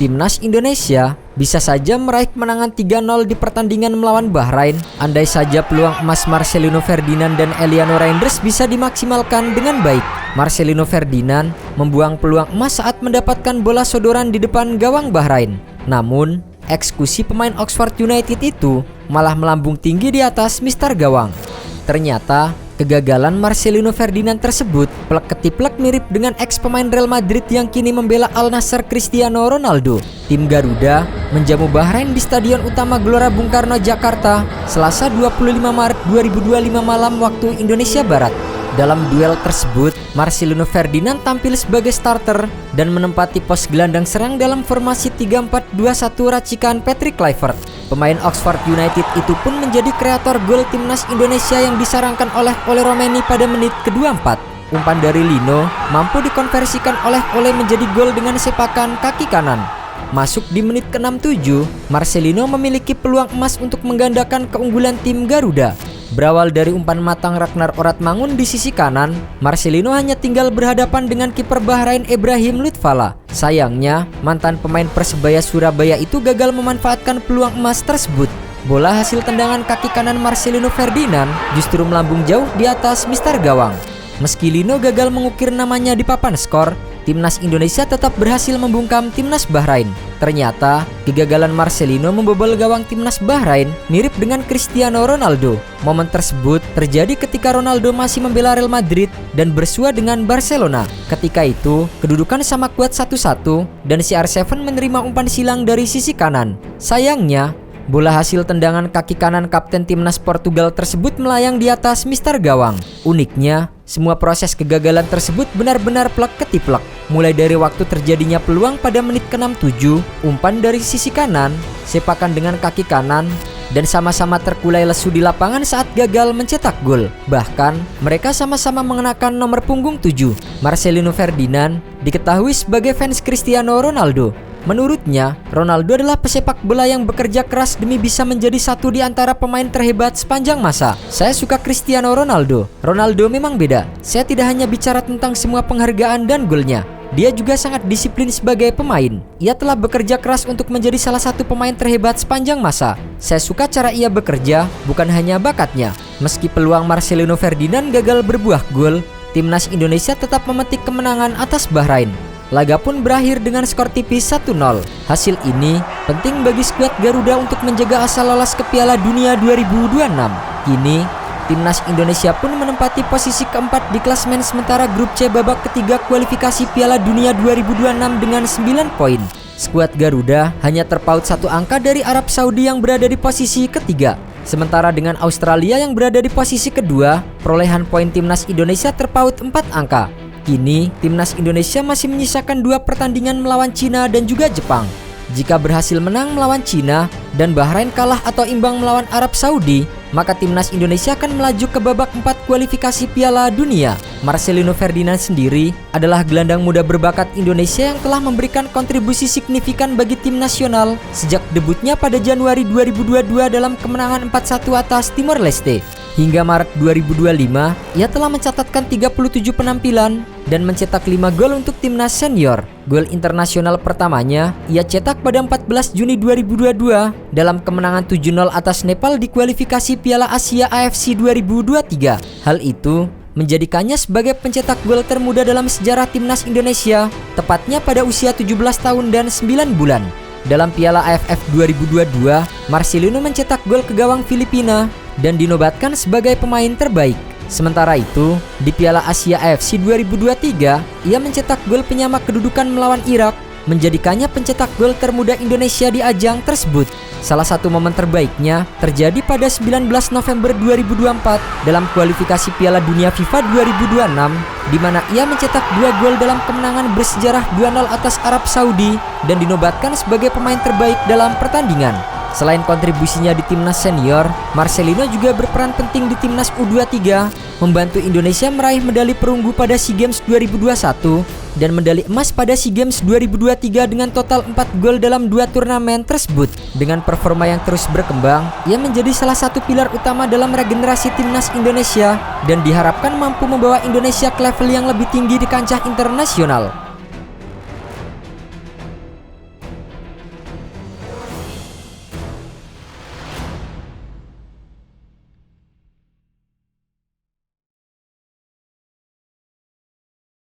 Timnas Indonesia bisa saja meraih kemenangan 3-0 di pertandingan melawan Bahrain andai saja peluang emas Marcelino Ferdinand dan Eliano Reinders bisa dimaksimalkan dengan baik. Marcelino Ferdinand membuang peluang emas saat mendapatkan bola sodoran di depan gawang Bahrain. Namun, eksekusi pemain Oxford United itu malah melambung tinggi di atas mister gawang. Ternyata kegagalan Marcelino Ferdinand tersebut plek-ketiplek mirip dengan ex pemain Real Madrid yang kini membela Al Nassr Cristiano Ronaldo. Tim Garuda menjamu Bahrain di Stadion Utama Gelora Bung Karno, Jakarta, Selasa 25 Maret 2025 malam waktu Indonesia Barat. Dalam duel tersebut, Marcelino Ferdinand tampil sebagai starter dan menempati pos gelandang serang dalam formasi 3-4-2-1 racikan Patrick Kluivert. Pemain Oxford United itu pun menjadi kreator gol timnas Indonesia yang disarangkan oleh Ole Romeni pada menit ke-24. Umpan dari Lino mampu dikonversikan oleh Ole menjadi gol dengan sepakan kaki kanan. Masuk di menit ke-67, Marcelino memiliki peluang emas untuk menggandakan keunggulan tim Garuda. Berawal dari umpan matang Ragnar Oratmangun di sisi kanan, Marcelino hanya tinggal berhadapan dengan kiper Bahrain Ibrahim Lutfala. Sayangnya, mantan pemain Persebaya Surabaya itu gagal memanfaatkan peluang emas tersebut. Bola hasil tendangan kaki kanan Marcelino Ferdinand justru melambung jauh di atas mister gawang. Meski Lino gagal mengukir namanya di papan skor, timnas Indonesia tetap berhasil membungkam timnas Bahrain. Ternyata, kegagalan Marcelino membobol gawang timnas Bahrain mirip dengan Cristiano Ronaldo. Momen tersebut terjadi ketika Ronaldo masih membela Real Madrid dan bersua dengan Barcelona. Ketika itu, kedudukan sama kuat 1-1 dan CR7 menerima umpan silang dari sisi kanan. Sayangnya, bola hasil tendangan kaki kanan kapten timnas Portugal tersebut melayang di atas mister gawang. Uniknya, semua proses kegagalan tersebut benar-benar plek-ketiplek. Mulai dari waktu terjadinya peluang pada menit ke-67, umpan dari sisi kanan, sepakan dengan kaki kanan, dan sama-sama terkulai lesu di lapangan saat gagal mencetak gol. Bahkan, mereka sama-sama mengenakan nomor punggung 7. Marcelino Ferdinand diketahui sebagai fans Cristiano Ronaldo. Menurutnya, Ronaldo adalah pesepak bola yang bekerja keras demi bisa menjadi satu di antara pemain terhebat sepanjang masa. Saya suka Cristiano Ronaldo. Ronaldo memang beda. Saya tidak hanya bicara tentang semua penghargaan dan golnya. Dia juga sangat disiplin sebagai pemain. Ia telah bekerja keras untuk menjadi salah satu pemain terhebat sepanjang masa. Saya suka cara ia bekerja, bukan hanya bakatnya. Meski peluang Marcelino Ferdinand gagal berbuah gol, timnas Indonesia tetap memetik kemenangan atas Bahrain. Laga pun berakhir dengan skor tipis 1-0. Hasil ini penting bagi skuad Garuda untuk menjaga asa lolos ke Piala Dunia 2026. Kini, timnas Indonesia pun menempati posisi keempat di klasemen sementara grup C babak ketiga kualifikasi Piala Dunia 2026 dengan 9 poin. Skuad Garuda hanya terpaut 1 angka dari Arab Saudi yang berada di posisi ketiga. Sementara dengan Australia yang berada di posisi kedua, perolehan poin timnas Indonesia terpaut 4 angka. Kini, timnas Indonesia masih menyisakan 2 pertandingan melawan Cina dan juga Jepang. Jika berhasil menang melawan Cina dan Bahrain kalah atau imbang melawan Arab Saudi, maka timnas Indonesia akan melaju ke babak 4 kualifikasi Piala Dunia. Marcelino Ferdinand sendiri adalah gelandang muda berbakat Indonesia yang telah memberikan kontribusi signifikan bagi tim nasional sejak debutnya pada Januari 2022 dalam kemenangan 4-1 atas Timor Leste. Hingga Maret 2025, ia telah mencatatkan 37 penampilan dan mencetak 5 gol untuk timnas senior. Gol internasional pertamanya ia cetak pada 14 Juni 2022 dalam kemenangan 7-0 atas Nepal di kualifikasi Piala Asia AFC 2023. Hal itu menjadikannya sebagai pencetak gol termuda dalam sejarah timnas Indonesia, tepatnya pada usia 17 tahun dan 9 bulan. Dalam Piala AFF 2022, Marcelino mencetak gol ke gawang Filipina dan dinobatkan sebagai pemain terbaik. Sementara itu, di Piala Asia AFC 2023, ia mencetak gol penyamak kedudukan melawan Irak, menjadikannya pencetak gol termuda Indonesia di ajang tersebut. Salah satu momen terbaiknya terjadi pada 19 November 2024 dalam kualifikasi Piala Dunia FIFA 2026, di mana ia mencetak 2 gol dalam kemenangan bersejarah 2-0 atas Arab Saudi dan dinobatkan sebagai pemain terbaik dalam pertandingan. Selain kontribusinya di timnas senior, Marcelino juga berperan penting di timnas U23, membantu Indonesia meraih medali perunggu pada SEA Games 2021 dan medali emas pada SEA Games 2023 dengan total 4 gol dalam 2 turnamen tersebut. Dengan performa yang terus berkembang, ia menjadi salah satu pilar utama dalam regenerasi timnas Indonesia dan diharapkan mampu membawa Indonesia ke level yang lebih tinggi di kancah internasional.